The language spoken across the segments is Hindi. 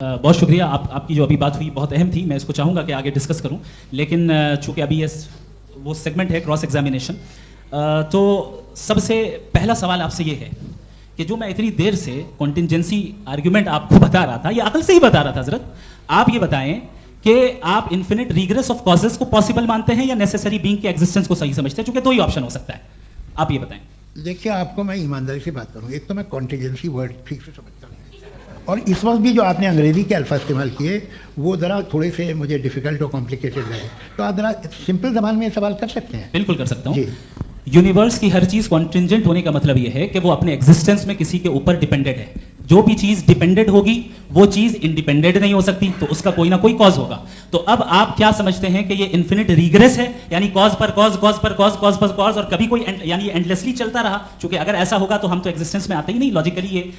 बहुत शुक्रिया। आपकी जो अभी बात हुई बहुत अहम थी, मैं इसको चाहूँगा कि आगे डिस्कस करूँ, लेकिन चूँकि अभी वो सेगमेंट है क्रॉस एग्जामिनेशन, तो सबसे पहला सवाल आपसे ये है कि जो मैं इतनी देर से कॉन्टिंजेंसी आर्ग्यूमेंट आपको बता रहा था, ये अकल से ही बता रहा था हजरत, आप ये बताएं कि आप इन्फिनिट रिग्रेस ऑफ कॉजेस को पॉसिबल मानते हैं या नेसेसरी बीइंग के एग्जिस्टेंस को सही समझते हैं, चूँकि दो ही ऑप्शन हो सकता है, आप ये बताएं। देखिए, आपको मैं ईमानदारी से बात करूँ, एक तो मैं कॉन्टिजेंसी वर्ड ठीक से समझता नहीं, और इस वक्त भी जो आपने अंग्रेज़ी के अल्फाज इस्तेमाल किए वो ज़रा थोड़े से मुझे डिफ़िकल्ट और कॉम्प्लिकेटेड लगे, तो आप ज़रा सिंपल ज़बान में सवाल कर सकते हैं। बिल्कुल कर सकता हूँ। यूनिवर्स की हर चीज़ कॉन्टिंजेंट होने का मतलब ये है कि वो अपने एग्जिस्टेंस में किसी के ऊपर डिपेंडेंट है। जो भी चीज़ डिपेंडेंट होगी वो चीज़ इंडिपेंडेंट नहीं हो सकती, तो उसका कोई ना कोई कॉज होगा। तो अब आप क्या समझते हैं कि ये इन्फिनिट रिग्रेस है, यानी कॉज पर कॉज, कॉज पर कॉज, कॉज पर कॉज, और कभी कोई यानी एंडलेसली चलता रहा? क्योंकि अगर ऐसा होगा तो हम तो एग्जिस्टेंस में आते ही नहीं, लॉजिकली ये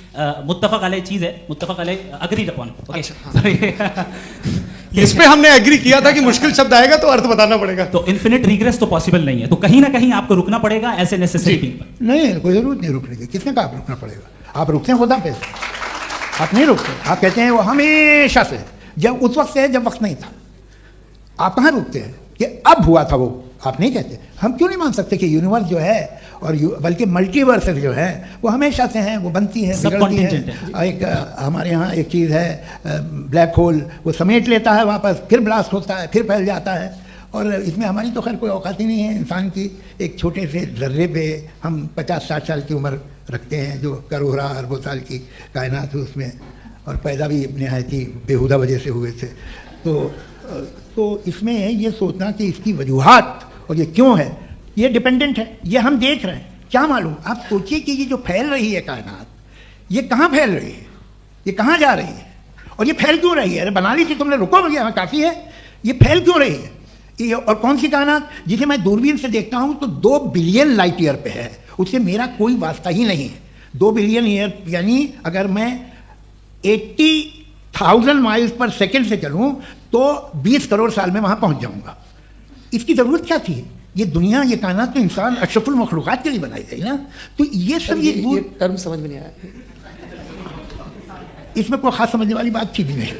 मुत्तफक अलैह चीज़ है, मुत्तफक अलैह अग्रीड अपॉन। इस पे हमने एग्री किया था कि मुश्किल शब्द आएगा तो अर्थ बताना पड़ेगा। तो इन्फिनिट रिग्रेस तो पॉसिबल नहीं है, तो कहीं ना कहीं आपको रुकना पड़ेगा ऐसे नेसेसरी बीइंग पर। नहीं, कोई जरूरत नहीं रुकने की। किसने कहा आप रुकना पड़ेगा? आप रुकते हैं खुदा पे, आप नहीं रुकते। आप कहते हैं वो हमेशा से, जब उस वक्त से जब वक्त नहीं था। आप कहाँ रुकते हैं कि अब हुआ था वो? आप नहीं कहते। हम क्यों नहीं मान सकते कि यूनिवर्स जो है और बल्कि मल्टीवर्स जो है वो हमेशा से हैं, वो बनती है, बिगड़ती है। एक हमारे यहाँ एक चीज़ है ब्लैक होल, वो समेट लेता है वापस, फिर ब्लास्ट होता है, फिर फैल जाता है, और इसमें हमारी तो खैर कोई औकात ही नहीं है। इंसान की एक छोटे से जर्रे पे हम 50-60 साल की उम्र रखते हैं, जो करोड़ों अरबों साल की कायनात है उसमें, और पैदा भी नहायत ही बेहुदा वजह से हुए थे। तो इसमें ये सोचना कि इसकी वजूहात और ये क्यों है, ये डिपेंडेंट है, ये हम देख रहे हैं, क्या मालूम। आप सोचिए कि ये जो फैल रही है कायनात, ये कहाँ फैल रही है, ये कहाँ जा रही है, और ये फैल क्यों रही है? अरे बना ली थी तुमने, रुको भैया, काफ़ी है। ये फैल क्यों रही है? ये और कौन सी कायनात जिसे मैं दूरबीन से देखता हूँ तो 2 बिलियन लाइट ईयर पे है, उससे मेरा कोई वास्ता ही नहीं है। 2 बिलियन ईयर यानी अगर मैं 80,000 माइल्स पर सेकेंड से चलूँ तो 20 करोड़ साल में वहाँ पहुँच जाऊँगा। इसकी ज़रूरत क्या थी? ये दुनिया, ये कायनात तो इंसान अशरफुल मखलूक़ात के लिए बनाई गई ना। तो ये सब ये टर्म समझ में नहीं आया, इसमें कोई खास समझने वाली बात थी भी नहीं।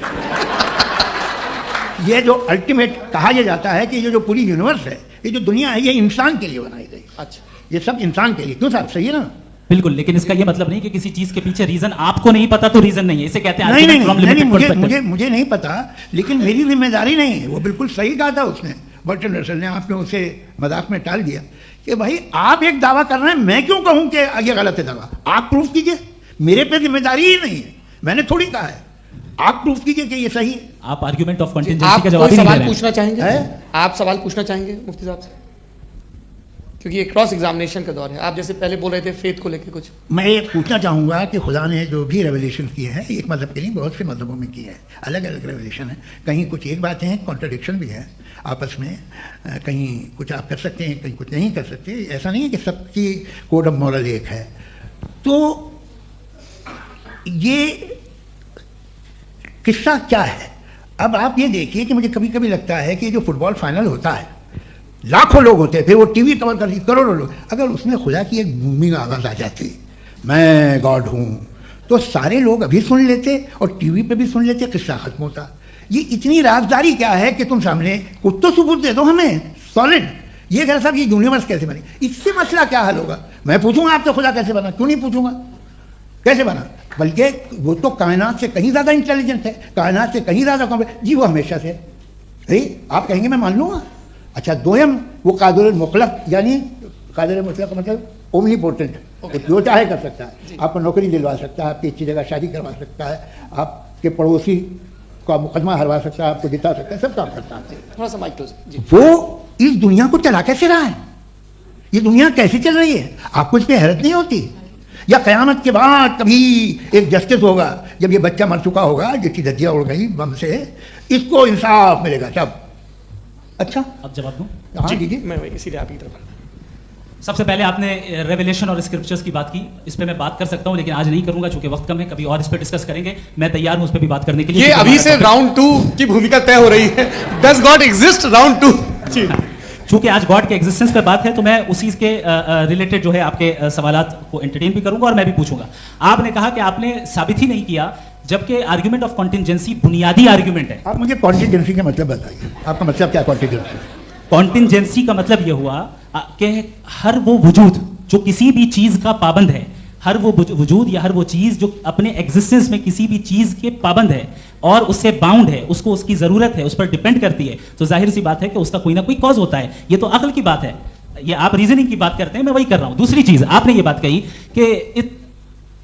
ये जो अल्टीमेट कहा यह जाता है कि ये जो पूरी यूनिवर्स है, ये जो दुनिया है, ये इंसान के लिए बनाई गई। अच्छा, ये सब इंसान के लिए। क्यों साहब, सही है ना? बिल्कुल, लेकिन इसका ये मतलब नहीं कि किसी चीज के पीछे रीजन आपको नहीं पता तो रीजन नहीं है, इसे कहते हैं नहीं, मुझे नहीं पता, लेकिन मेरी जिम्मेदारी नहीं है। वो बिल्कुल सही कहा था उसने, बर्टन रसल ने। आपने उसे मजाक में टाल दिया कि भाई आप एक दावा कर रहे हैं, मैं क्यों कहूँ कि ये गलत है दावा? आप प्रूफ कीजिए, मेरे पे जिम्मेदारी ही नहीं है, मैंने थोड़ी कहा है। आप प्रूफ कीजिए कि ये सही है। आप आर्गुमेंट ऑफ कंटिंजेंसी का जवाब नहीं दे रहे हैं। सवाल पूछना चाहेंगे? आप सवाल पूछना चाहेंगे मुफ्ती साहब से, क्योंकि ये क्रॉस एग्जामिनेशन का दौर है। आप जैसे पहले बोल रहे थे फेथ को लेकर कुछ, मैं ये पूछना चाहूँगा कि खुदा ने जो भी रेवलेशन किए हैं, एक मज़हब के लिए बहुत से मज़हबों में किए हैं, अलग अलग रेवलेशन है। कहीं कुछ एक बातें हैं, कॉन्ट्रडिक्शन भी है आपस में, कहीं कुछ आप कर सकते हैं, कहीं कुछ नहीं कर सकते। ऐसा नहीं है कि सबकी कोड ऑफ मॉरल एक है। तो ये किस्सा क्या है? अब आप ये देखिए कि मुझे कभी कभी लगता है कि जो फुटबॉल फाइनल होता है, लाखों लोग होते हैं, फिर वो टीवी कवर करती, करोड़ों लोग, अगर उसमें खुदा की एक बूमिंग आवाज़ आ जाती, मैं गॉड हूँ, तो सारे लोग अभी सुन लेते और टीवी पे भी सुन लेते, किस्सा खत्म होता। ये इतनी राजदारी क्या है कि तुम सामने कुछ तो सबूत दे दो हमें सॉलिड। ये कह साहब ये यूनिवर्स कैसे बनी, इससे मसला क्या हल होगा? मैं पूछूंगा आपसे खुदा कैसे बना? क्यों नहीं पूछूंगा कैसे बना? बल्कि वो तो कायनात से कहीं ज़्यादा इंटेलिजेंट है, कायनात से कहीं ज़्यादा कॉम्प्लेक्स। जी वो हमेशा से है, आप कहेंगे मैं मान लूँगा। अच्छा, दोयम वो कादिर मुतलक, यानी कादिर मुतलक का मतलब ओमनीपोटेंट, जो चाहे कर सकता है। आपको नौकरी दिलवा सकता है, आपकी अच्छी जगह शादी करवा सकता है, आपके पड़ोसी का मुकदमा हरवा सकता है, आपको जिता सकता है, सब काम करता है। थोड़ा सा माइक क्लोज। वो इस दुनिया को चला कैसे रहा है? ये दुनिया कैसे चल रही है? आपको इस पर हैरत नहीं होती? या क़यामत के बाद कभी एक जस्टिस होगा, जब ये बच्चा मर चुका होगा, जिसकी धज्जियाँ उड़ गई बम से, इसको इंसाफ मिलेगा तब। अच्छा, अब जवाब दूं? हाँ दीजिए। मैं इसीलिए आप की तरफ। सबसे पहले आपने रेवलेशन और स्क्रिप्चर्स की बात की, इस पे मैं बात कर सकता हूं, लेकिन आज नहीं करूंगा क्योंकि वक्त कम है। कभी और इस पे डिस्कस करेंगे, मैं तैयार हूं उस पे भी बात करने के लिए। ये अभी से राउंड 2 की भूमिका तय हो रही है। Does God exist round 2। चूंकि आज गॉड के एग्जिस्टेंस पे बात है तो मैं उसी के रिलेटेड जो है आपके सवालात को एंटरटेन भी करूंगा और मैं भी पूछूंगा। आपने कहा कि आपने साबित ही नहीं किया जबकि आर्ग्यूमेंट ऑफ कॉन्टिंजेंसी बुनियादी आर्ग्यूमेंट है। आप मुझे कॉन्टिजेंसी का मतलब बताइए, आपका मतलब क्या कॉन्टिजेंसी? कॉन्टिंजेंसी का मतलब यह हुआ कि हर वो वजूद जो किसी भी चीज का पाबंद है, हर वो वजूद या हर वो चीज जो अपने एग्जिस्टेंस में किसी भी चीज के पाबंद है और उससे बाउंड है, उसको उसकी जरूरत है, उस पर डिपेंड करती है, तो जाहिर सी बात है कि उसका कोई ना कोई कॉज होता है। ये तो अक्ल की बात है, ये आप रीजनिंग की बात करते हैं, मैं वही कर रहा हूं। दूसरी चीज, आपने ये बात कही कि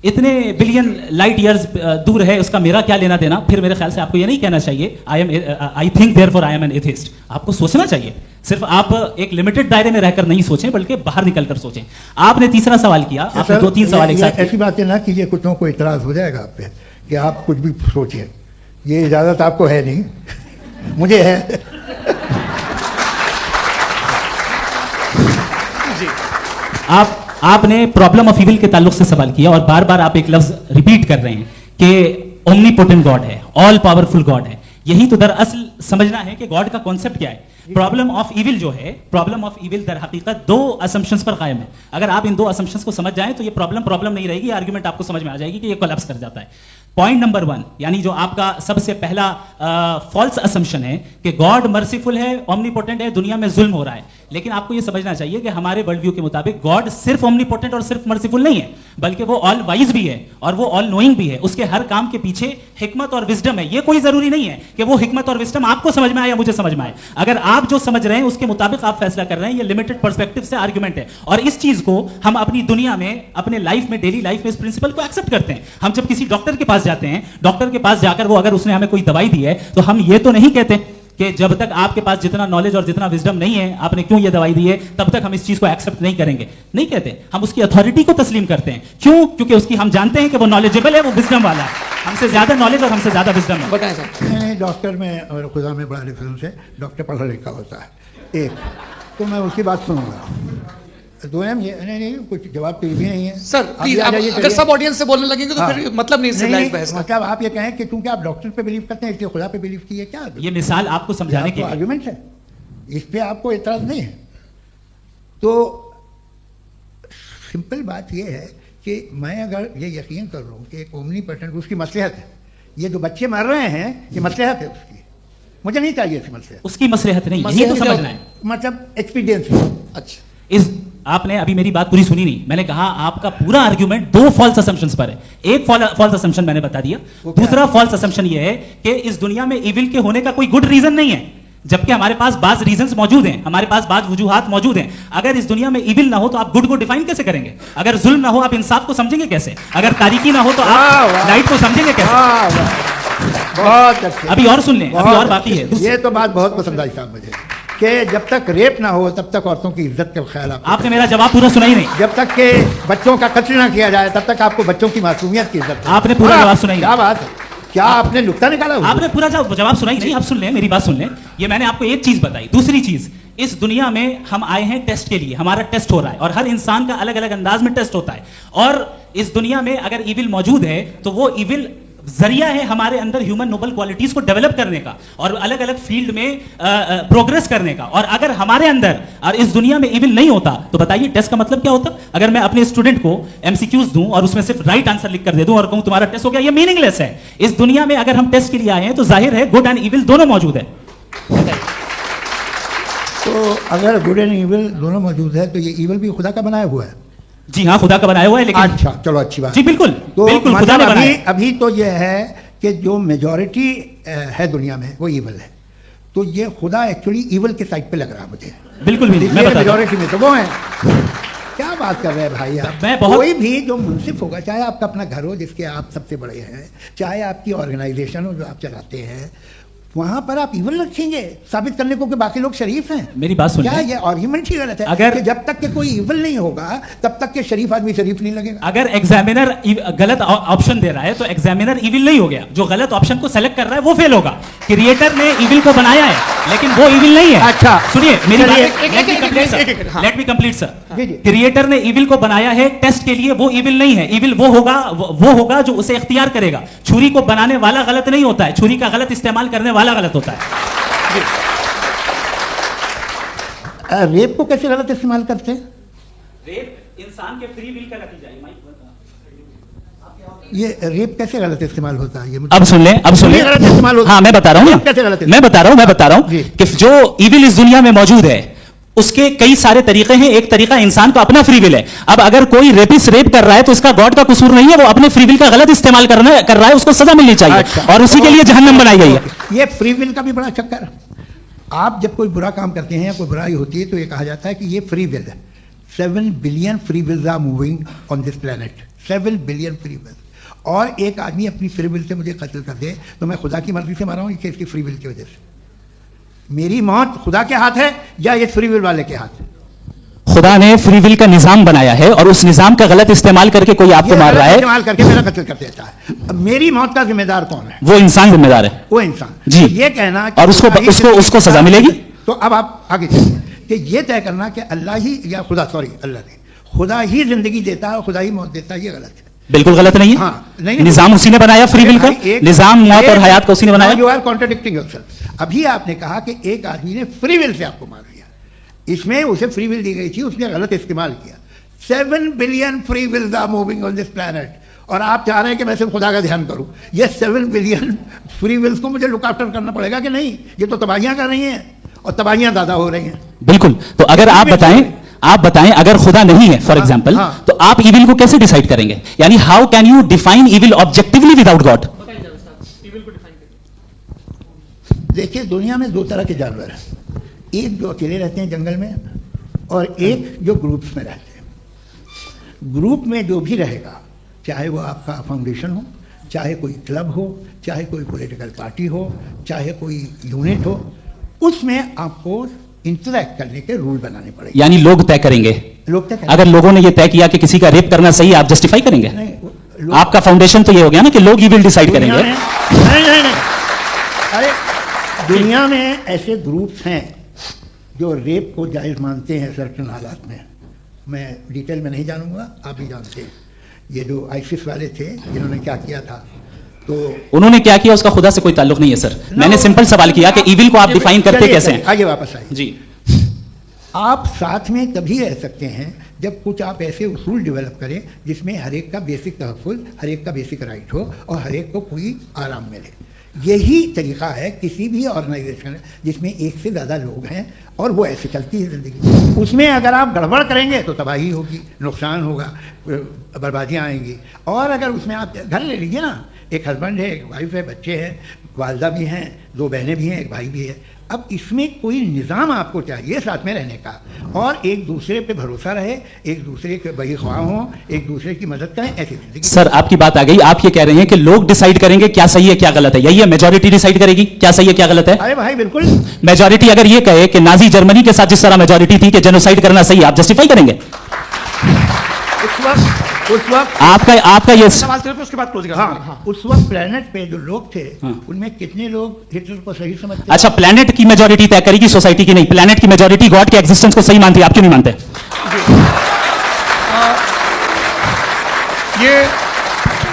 इतने बिलियन लाइट ईयर्स दूर है, उसका मेरा क्या लेना देना। फिर मेरे ख्याल से आपको ये नहीं कहना चाहिए I think therefore I am an atheist. आपको सोचना चाहिए, सिर्फ आप एक लिमिटेड दायरे में रहकर नहीं सोचें बल्कि बाहर निकलकर सोचें। आपने तीसरा सवाल किया, आपने 2-3 सवाल एक साथ। ऐसी बातें ना कीजिए, कुत्तों को इतराज हो जाएगा आप पे कि आप कुछ भी सोचिए, ये इजाजत आपको है नहीं, मुझे है। आपने प्रॉब्लम ऑफ इविल के ताल्लुक से सवाल किया और बार बार आप एक लफ्ज रिपीट कर रहे हैं कि ओमनीपोटेंट गॉड है, ऑल पावरफुल गॉड है। यही तो दरअसल समझना है कि गॉड का कॉन्सेप्ट क्या है। प्रॉब्लम ऑफ इविल जो है, प्रॉब्लम ऑफ इविल दर हकीकत 2 असम्पशंस पर कायम है। अगर आप इन 2 असम्पशंस को समझ जाएं तो ये प्रॉब्लम नहीं रहेगी, आर्ग्यूमेंट आपको समझ में आ जाएगी कि ये कोलैप्स कर जाता है। पॉइंट नंबर 1, यानी जो आपका सबसे पहला फॉल्स असम्पशन है कि गॉड मर्सीफुल है, ओमनीपोटेंट है, दुनिया में जुल्म हो रहा है। लेकिन आपको यह समझना चाहिए कि हमारे वर्ल्ड व्यू के मुताबिक गॉड सिर्फ ओमनीपोटेंट और सिर्फ मर्सीफुल नहीं है, बल्कि वो ऑल वाइज भी है और वो ऑल नोइंग भी है। उसके हर काम के पीछे हिकमत और विजडम है। ये कोई जरूरी नहीं है कि वो हिकमत और विजडम आपको समझ में आए या मुझे समझ में आए। अगर आप जो समझ रहे हैं उसके मुताबिक आप फैसला कर रहे हैं, ये लिमिटेड पर्सपेक्टिव से आर्ग्यूमेंट है। और इस चीज को हम अपनी दुनिया में, अपने लाइफ में, डेली लाइफ में इस प्रिंसिपल को एक्सेप्ट करते हैं। हम जब किसी डॉक्टर के पास जाते हैं, डॉक्टर के पास जाकर वो अगर उसने हमें कोई दवाई दी है तो हम ये तो नहीं कहते कि जब तक आपके पास जितना नॉलेज और जितना विजडम नहीं है, आपने क्यों ये दवाई दी है, तब तक हम इस चीज को एक्सेप्ट नहीं करेंगे। नहीं कहते, हम उसकी अथॉरिटी को तस्लीम करते हैं। क्यों? क्योंकि उसकी हम जानते हैं कि वो नॉलेजेबल है, वो विजडम वाला है, हमसे ज्यादा नॉलेज और हमसे ज्यादा विजडम है। बताएं सर। डॉक्टर में और खुदा में बड़ा डिफरेंस है। डॉक्टर पढ़ा लिखा होता है, एक तो मैं उसकी बात सुनूंगा, दो ये नहीं कुछ जवाब तो ये भी नहीं है। सर प्लीज, अगर सब ऑडियंस से बोलने लगेंगे तो फिर मतलब नहीं सिविलाइज्ड बहस का। मतलब आप ये कहें कि क्योंकि आप डॉक्टर पे बिलीव करते हैं इसलिए खुदा पे बिलीव किए, क्या ये मिसाल आपको समझाने के आर्गुमेंट है, इस पे आपको एतराज नहीं है। तो सिंपल बात ये है कि मैं अगर ये यकीन कर लूँ कि एक ओमनीपोटेंट उसकी मसलहत है, ये जो बच्चे मर रहे हैं ये मसलहत है उसकी, मुझे नहीं चाहिए इसकी मसलहत, उसकी मसलहत नहीं, यही तो समझना है, मतलब एक्सपीरियंस। अच्छा, इस आपने अभी मेरी बात पूरी सुनी नहीं। मैंने कहा आपका पूरा आर्ग्यूमेंट 2 फॉल्स असम्पशंस पर है। एक फॉल्स असम्पशन मैंने बता दिया, दूसरा फॉल्स असम्पशन यह है कि इस दुनिया में इविल के होने का कोई गुड रीजन नहीं है, जबकि हमारे पास बाज रीजंस मौजूद हैं, हमारे पास बाज वजूहात मौजूद हैं। अगर इस दुनिया में इविल ना हो तो आप गुड को डिफाइन कैसे करेंगे? अगर जुल्म ना हो आप इंसाफ को समझेंगे कैसे? अगर तारीकी ना हो तो आप लाइट को समझेंगे कैसे? बहुत अच्छे, अभी और सुन लें, अभी और बाकी है। ये तो बात बहुत पसंद आई साहब मुझे कि जब तक रेप ना हो तब तक औरतों की इज्जत का ख्याल आपने मेरा जवाब पूरा सुना ही नहीं। जब तक के बच्चों का कत्ल ना किया जाए तब तक आपको बच्चों की मासूमियत की इज्जत। आपने पूरा जवाब सुना ही नहीं। क्या बात है, क्या आपने नुक्ता निकाला? आपने पूरा जवाब सुना ही नहीं। आप सुन लें, मेरी बात सुन लें। ये मैंने आपको एक चीज बताई। दूसरी चीज, इस दुनिया में हम आए हैं टेस्ट के लिए, हमारा टेस्ट हो रहा है और हर इंसान का अलग अलग अंदाज में टेस्ट होता है। और इस दुनिया में अगर इविल मौजूद है तो वो इविल जरिया है हमारे अंदर ह्यूमन नोबल क्वालिटीज को डेवलप करने का और अलग अलग फील्ड में प्रोग्रेस करने का। और अगर हमारे अंदर और इस दुनिया में इविल नहीं होता तो बताइए टेस्ट का मतलब क्या होता? अगर मैं अपने स्टूडेंट को एमसीक्यूज दूं और उसमें सिर्फ राइट आंसर लिख कर दे दूं और कहूं तुम्हारा टेस्ट हो गया, ये मीनिंगलेस है। इस दुनिया में अगर हम टेस्ट के लिए आए हैं तो जाहिर है गुड एंड इविल दोनों मौजूद है। तो अगर गुड एंड इविल दोनों मौजूद है तो ये इविल भी खुदा का बनाया हुआ है? जी हाँ, खुदा का बनाया हुआ है। लेकिन अच्छा, चलो अच्छी बात। जी बिल्कुल, तो बिल्कुल मतलब खुदा ने बनाया। अभी तो ये है कि जो मेजॉरिटी है दुनिया में वो इविल है, तो ये खुदा एक्चुअली इविल के साइड पे लग रहा है मुझे। बिल्कुल भी मैं बता मेजॉरिटी में तो वो है। क्या बात कर रहे हैं भाई आप? कोई भी जो मुंसिफ होगा, चाहे आपका अपना घर हो जिसके आप सबसे बड़े हैं, चाहे आपकी ऑर्गेनाइजेशन हो जो आप चलाते हैं, वहां पर आप इविल रखेंगे साबित करने को कि बाकी लोग शरीफ हैं। मेरी बात सुनिए, क्या ये आर्गुमेंट ही गलत है? अगर कि जब तक के कोई इविल नहीं होगा तब तक के शरीफ आदमी शरीफ नहीं लगेगा। अगर एग्जामिनर गलत ऑप्शन दे रहा है तो एग्जामिनर इविल नहीं हो गया, जो गलत ऑप्शन को सेलेक्ट कर रहा है वो फेल होगा। क्रिएटर ने इविल को बनाया है लेकिन वो इविल नहीं है। अच्छा सुनिए मेरी बात, let me complete sir. Creator ने इविल को बनाया है टेस्ट के लिए, वो इविल नहीं है। इविल वो होगा जो उसे इख्तियार करेगा। छुरी को बनाने वाला गलत नहीं होता है, छुरी का गलत इस्तेमाल करने वाला गलत होता है। रेप को कैसे गलत इस्तेमाल करते हैं? रेप इंसान के फ्री विल का नतीजा है। ये रेप कैसे गलत इस्तेमाल होता है? ये अब सुन ले, अब सुन ले। ये गलत इस्तेमाल होता है। हाँ, मैं बता रहा हूँ रेप कैसे गलत मैं बता रहा हूँ जी। कि जो इविल इस दुनिया में मौजूद है उसके कई सारे तरीके हैं। एक तरीका इंसान का अपना फ्री विल है। अब अगर कोई रेपिस्ट रेप कर रहा है तो इसका गॉड का कसूर नहीं है, वो अपने फ्री विल का गलत इस्तेमाल कर रहा है, उसको सजा मिलनी चाहिए। अच्छा। और उसी के लिए जहन्नम बनाई गई है। ये फ्री विल का भी बड़ा चक्कर है। आप जब कोई बुरा काम करते हैं या कोई बुराई होती है तो ये कहा जाता है कि ये फ्री विल है। 7 billion free wills are moving on this planet. 7 billion free will. और एक आदमी अपनी फ्री विल से मुझे कत्ल कर दे तो मैं खुदा की मर्जी से मारा हूँ कि इसकी फ्री विल की वजह से? मेरी मौत खुदा के हाथ है या ये फ्री विल वाले के हाथ है? खुदा ने फ्री विल का निजाम बनाया है और उस निजाम का गलत इस्तेमाल करके कोई आपको मार रहा है, इस्तेमाल करके मेरा कत्ल कर देता है। अब मेरी मौत का जिम्मेदार कौन है? वो इंसान जिम्मेदार है। वो इंसान। जी। ये कहना कि और उसको सजा मिलेगी। तो अब आप आगे चलिए कि ये तय करना कि अल्लाह ही या अल्लाह ने खुदा ही जिंदगी देता है और खुदा ही मौत देता है, ये गलत है। बिल्कुल गलत नहीं है। हाँ, नहीं, निजाम उसी ने बनाया फ्री विल का। निजाम मौत और हयात का उसी ने बनाया। You are contradicting yourself. अभी आपने कहा कि एक आदमी ने फ्री विल से आपको मार दिया, इसमें उसे फ्री विल दी गई थी, उसने गलत इस्तेमाल किया। 7 billion free wills are moving on this planet और आप चाह रहे हैं कि मैं सिर्फ खुदा का ध्यान करूं। ये 7 बिलियन फ्री विल्स को मुझे लुक आफ्टर करना पड़ेगा कि नहीं? ये तो तबाहियां कर रही हैं और तबाहियां ज़्यादा हो रही हैं। बिल्कुल। तो अगर आप बताएं अगर खुदा नहीं है फॉर एग्जाम्पल, तो आप इविल को कैसे डिसाइड करेंगे? यानी how can you define evil objectively without God? देखिए, दुनिया में 2 तरह के जानवर हैं। एक जो अकेले रहते हैं जंगल में और एक जो ग्रुप्स में रहते हैं। ग्रुप में जो भी रहेगा, चाहे वो आपका फाउंडेशन हो, चाहे कोई क्लब हो, चाहे कोई पॉलिटिकल पार्टी हो, चाहे कोई यूनिट हो, उसमें आपको इंटरैक्ट करने के रूल बनाने पड़ेंगे। यानी लोग तय करेंगे। लोग तय अगर लोगों ने ये तय किया कि किसी का रेप करना सही है, आप जस्टिफाई करेंगे? नहीं, आपका फाउंडेशन तो ये हो गया ना कि लोग ही विल डिसाइड करेंगे। नहीं। अरे दुनिया में ऐसे ग्रुप्स हैं जो रेप को जायज़ मानते हैं सर्टेन हालात में। मैं डिटेल में नहीं जानूंगा, आप भी जानते हैं। ये जो आईसिस वाले थे जिन्होंने क्या किया था, तो उन्होंने क्या किया उसका खुदा से कोई ताल्लुक नहीं है सर। मैंने सिंपल सवाल किया कि इविल को आप डिफाइन करते कैसे हैं? आगे वापस आइए जी। आप साथ में तभी रह सकते हैं जब कुछ आप ऐसे उसूल डेवलप करें जिसमें हर एक का बेसिक तहफ़्फ़ुज़, हर एक का बेसिक राइट हो और हर एक को कोई आराम मिले। यही तरीका है किसी भी ऑर्गेनाइजेशन जिसमें एक से ज़्यादा लोग हैं और वो ऐसे चलती है ज़िंदगी। उसमें अगर आप गड़बड़ करेंगे तो तबाही होगी, नुकसान होगा, बर्बादियाँ आएंगी। और अगर उसमें आप घर ले लीजिए ना, एक हस्बैंड है, एक वाइफ है, बच्चे हैं, वालदा भी हैं, 2 बहनें भी हैं, एक भाई भी है। अब इसमें कोई निज़ाम आपको चाहिए साथ में रहने का और एक दूसरे पे भरोसा रहे, एक दूसरे के बही ख्वाह हों, एक दूसरे की मदद करें, ऐसी जिंदगी। सर आपकी बात आ गई। आप ये कह रहे हैं कि लोग डिसाइड करेंगे क्या सही है क्या गलत है, यही है? मेजॉरिटी डिसाइड करेगी क्या सही है क्या गलत है? अरे भाई बिल्कुल। मेजॉरिटी अगर ये कहे कि नाजी जर्मनी के साथ जिस तरह मेजॉरिटी थी कि जेनोसाइड करना सही, आप जस्टिफाई करेंगे? उस वक्त आपका ये सवाल सिर्फ उसके बाद क्लोज। हाँ, उस वक्त प्लेनेट पे जो लोग थे उनमें कितने लोग हिटलर को सही समझते? अच्छा, प्लेनेट की मेजॉरिटी तय करेगी सोसाइटी की नहीं। प्लेनेट की मेजॉरिटी गॉड के एग्जिस्टेंस को सही मानती है, आप क्यों नहीं मानते? ये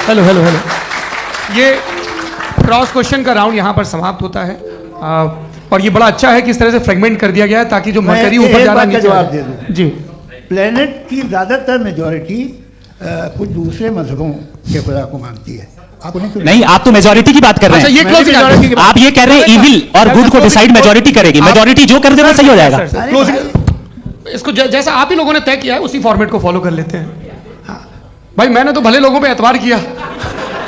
हेलो ये क्रॉस क्वेश्चन का राउंड यहाँ पर समाप्त होता है और ये बड़ा अच्छा है कि इस तरह से फ्रेगमेंट कर दिया गया है ताकि जो मरकरी ऊपर जा रहा है जवाब दे दूं। जी। प्लेनेट की ज़्यादातर मेजॉरिटी कुछ दूसरे मजहबों के खुदा को मानती है। आप उन्हें क्यों नहीं, आप तो मेजॉरिटी की बात कर रहे हैं। अच्छा, ये closing majority आप ये कह रहे हैं इविल और गुड को डिसाइड मेजॉरिटी करेगी। मेजॉरिटी जो कर देगा सही हो जाएगा। इसको जैसा आप ही लोगों ने तय किया है उसी फॉर्मेट को फॉलो कर लेते हैं। भाई मैंने तो भले लोगों पे एतबार किया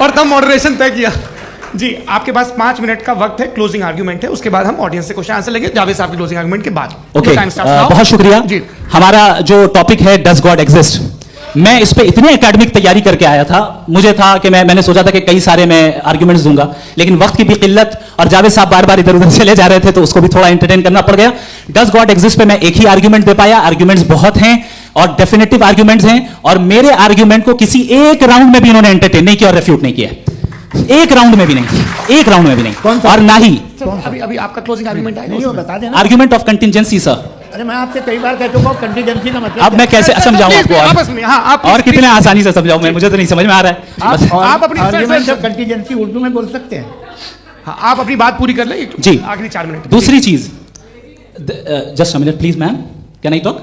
और तब मॉडरेशन तय किया। जी, आपके पास 5 मिनट का वक्त है, क्लोजिंग आर्ग्यूमेंट है, उसके बाद हम ऑडियंस से क्वेश्चन आंसर लेंगे जावेद साहब के क्लोजिंग आर्ग्यूमेंट के बाद। ओके, बहुत शुक्रिया जी। हमारा जो टॉपिक है डज गॉड एग्जिस्ट, मैं इस पे इतनी एकेडमिक तैयारी करके आया था। मुझे था कि मैंने सोचा था कि कई सारे मैं आर्ग्यूमेंट्स दूंगा, लेकिन वक्त की भी किल्लत और जावेद साहब बार बार इधर उधर चले जा रहे थे तो उसको भी थोड़ा एंटरटेन करना पड़ गया। डज गॉड एग्जिस्ट पे मैं एक ही आर्ग्यूमेंट दे पाया। आर्ग्यूमेंट्स बहुत हैं और डेफिनेटिव आर्ग्यूमेंट्स हैं और मेरे आर्ग्यूमेंट को किसी एक राउंड में भी इन्होंने एंटरटेन नहीं किया और रेफ्यूट नहीं किया। एक राउंड में भी नहीं, एक राउंड में भी नहीं। और ना ही अभी आपका क्लोजिंग आर्ग्यूमेंट आएगा, नहीं वो बता देना। Argument of contingency sir. अरे मैं आपसे कई बार कह चुका हूं कंटीजेंसी का मतलब अब मैं कैसे समझाऊं आपको? आपस में हाँ, आप और कितने आसानी से समझाऊं मैं, मुझे तो नहीं समझ में आ रहा है। आप अपनी आर्ग्यूमेंट ऑफ कंटीजेंसी उर्दू में बोल सकते हैं। हाँ, आप अपनी बात पूरी कर लें जी, आखिरी 4 मिनट। दूसरी चीज, just a minute please ma'am, can I talk?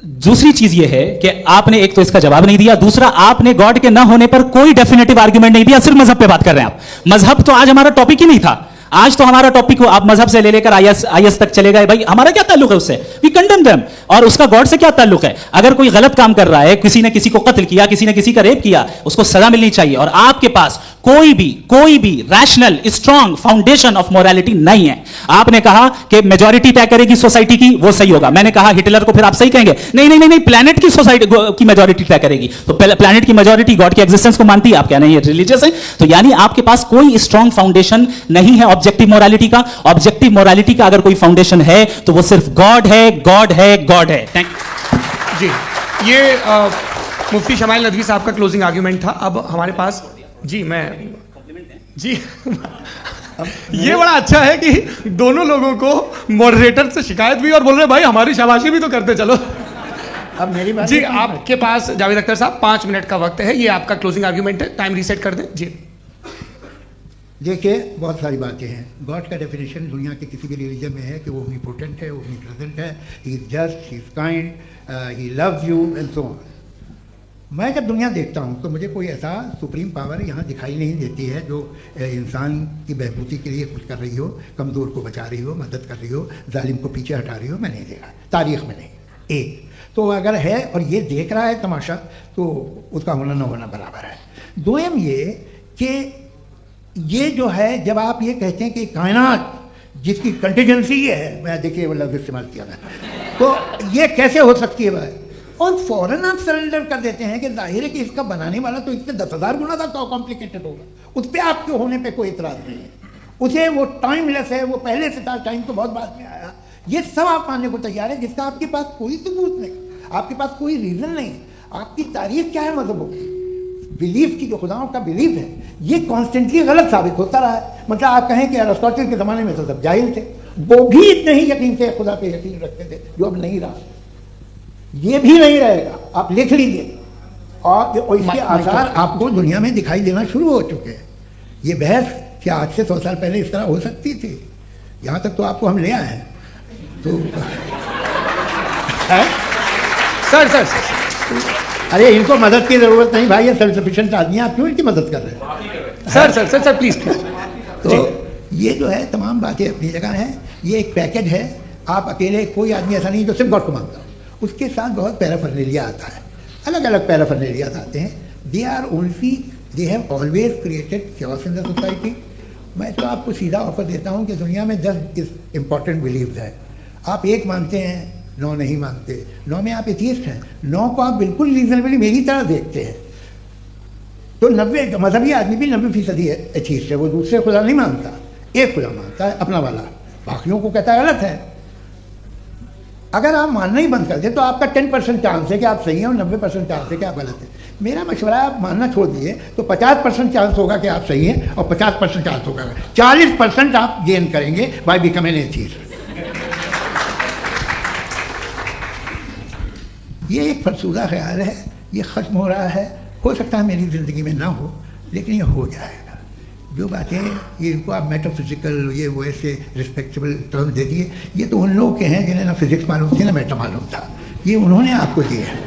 दूसरी चीज ये है कि आपने एक तो इसका जवाब नहीं दिया, दूसरा आपने गॉड के ना होने पर कोई डेफिनेटिव आर्गुमेंट नहीं दिया, सिर्फ मजहब पे बात कर रहे हैं आप। मजहब तो आज हमारा टॉपिक ही नहीं था, आज तो हमारा टॉपिक हो आप मजहब से ले लेकर आईएस तक चले गए। भाई हमारा क्या ताल्लुक है उससे, वी कंडेम देम। और उसका गॉड से क्या ताल्लुक है? अगर कोई गलत काम कर रहा है, किसी ने किसी को कत्ल किया, किसी ने किसी का रेप किया, उसको सजा मिलनी चाहिए। और आपके पास कोई भी rational strong foundation of morality नहीं है। आपने कहा कि मेजॉरिटी तय करेगी सोसाइटी की, वो सही होगा। मैंने कहा हिटलर को, फिर आप सही कहेंगे नहीं नहीं नहीं नहीं, प्लैनेट की सोसाइटी की मेजॉरिटी तय करेगी। तो प्लैनेट की मेजॉरिटी गॉड की एग्जिस्टेंस को मानती है, आप क्या नहीं रिलीजियस है? तो यानी आपके पास कोई स्ट्रॉन्ग फाउंडेशन नहीं है ऑब्जेक्टिव मोरालिटी का। ऑब्जेक्टिव मोरालिटी का अगर कोई फाउंडेशन है तो वो सिर्फ गॉड है, गॉड है, गॉड है। थैंक यू जी। ये मुफ्ती शमाइल नदवी साहब का क्लोजिंग आर्ग्यूमेंट था। अब हमारे पास जी ये बड़ा अच्छा है कि दोनों लोगों को मॉडरेटर से शिकायत भी और बोल रहे भाई हमारी शाबाशी भी तो करते चलो। अब मेरी बात जी, आपके पास जावेद अख्तर साहब 5 मिनट का वक्त है, ये आपका क्लोजिंग आर्ग्यूमेंट है, टाइम रीसेट कर दें जी। देखिए, बहुत सारी बातें हैं। गॉड का डेफिनेशन दुनिया के किसी भी रिलीजन में है कि वो ओमनीपोटेंट है, ओमनीप्रेजेंट है, he is just, he is kind, he loves you and so on. मैं जब दुनिया देखता हूँ तो मुझे कोई ऐसा सुप्रीम पावर यहाँ दिखाई नहीं देती है जो इंसान की बहबूदी के लिए कुछ कर रही हो, कमज़ोर को बचा रही हो, मदद कर रही हो, जालिम को पीछे हटा रही हो। मैं नहीं देखा, तारीख़ में नहीं। एक तो अगर है और ये देख रहा है तमाशा, तो उसका होना न होना बराबर है। दोयम ये कि ये जो है, जब आप ये कहते हैं कि कायनात जिसकी कंटीजेंसी है, मैं देखिए वो लफ्ज़ इस्तेमाल किया मैं, तो ये कैसे हो सकती है भाई? और फौरन आप सरेंडर कर देते हैं कि जाहिर है कि इसका बनाने वाला तो इससे 10,000 गुना था तो कॉम्प्लिकेटेड होगा। उस पर आपके होने पे कोई इतराज़ नहीं है, उसे वो टाइमलेस है, वो पहले से था, टाइम तो बहुत बाद में आया। ये सब आप मानने को तैयार है जिसका आपके पास कोई सबूत नहीं, आपके पास कोई रीज़न नहीं। आपकी तारीफ क्या है मजहबों की? बिलीफ की, जो खुदाओं का बिलीफ है, ये कॉन्स्टेंटली गलत साबित होता रहा है। मतलब आप कहें कि अरिस्टोटल के ज़माने में तो सब जाहिल थे, वो भी इतने ही यकीन से खुदा पे यकीन रखते थे, जो अब नहीं रहा, ये भी नहीं रहेगा। आप लिख लीजिए, और इसके आसार आपको दुनिया में दिखाई देना शुरू हो चुके हैं। ये बहस क्या आज से 100 साल पहले इस तरह हो सकती थी? यहाँ तक तो आपको हम ले आए हैं। तो सर अरे इनको मदद की ज़रूरत नहीं भाई, ये सेल्फ सफिशिएंट आदमी, आप क्यों इनकी मदद कर रहे हैं? Sir please. तो ये जो है तमाम बातें अपनी जगह हैं। ये एक पैकेज है। आप अकेले, कोई आदमी ऐसा नहीं जो सिर्फ गॉड को मानता हो, उसके साथ बहुत पैराफर्नेलिया आता है, अलग अलग पैराफर्नेलिया आते हैं। They are only, they have always created chaos in the society. मैं तो आपको सीधा ऑफर देता हूँ कि दुनिया में 10 इंपॉर्टेंट बिलीव्स हैं। आप एक मानते हैं, 9 नहीं मानते, 9 में आप एथीस्ट हैं, 9 को आप बिल्कुल रीजनेबली मेरी तरह देखते हैं। तो 90 मजहबी आदमी भी 90% एथीस्ट है, वो दूसरे खुदा नहीं मानता, एक खुदा मानता है अपना वाला, बाकियों को कहता है गलत है। अगर आप मानना ही बंद कर दें तो आपका 10% चांस है कि आप सही हैं और 90% चांस है कि आप गलत हैं। मेरा मशवरा है, आप मानना छोड़ दिए तो 50% चांस होगा कि आप सही हैं और 50% चांस होगा, 40% आप गेन करेंगे बाय बिकमिंग एन एथीस्ट। ये एक फरसूदा ख्याल है, ये ख़त्म हो रहा है। हो सकता है मेरी ज़िंदगी में ना हो, लेकिन ये हो जाएगा। जो बातें ये इनको आप मेटाफिजिकल, ये वो ऐसे रिस्पेक्टेबल टर्म दे दिए, ये तो उन लोगों के हैं जिन्हें ना फिजिक्स मालूम थी ना मेटा मालूम था, ये उन्होंने आपको दिए हैं।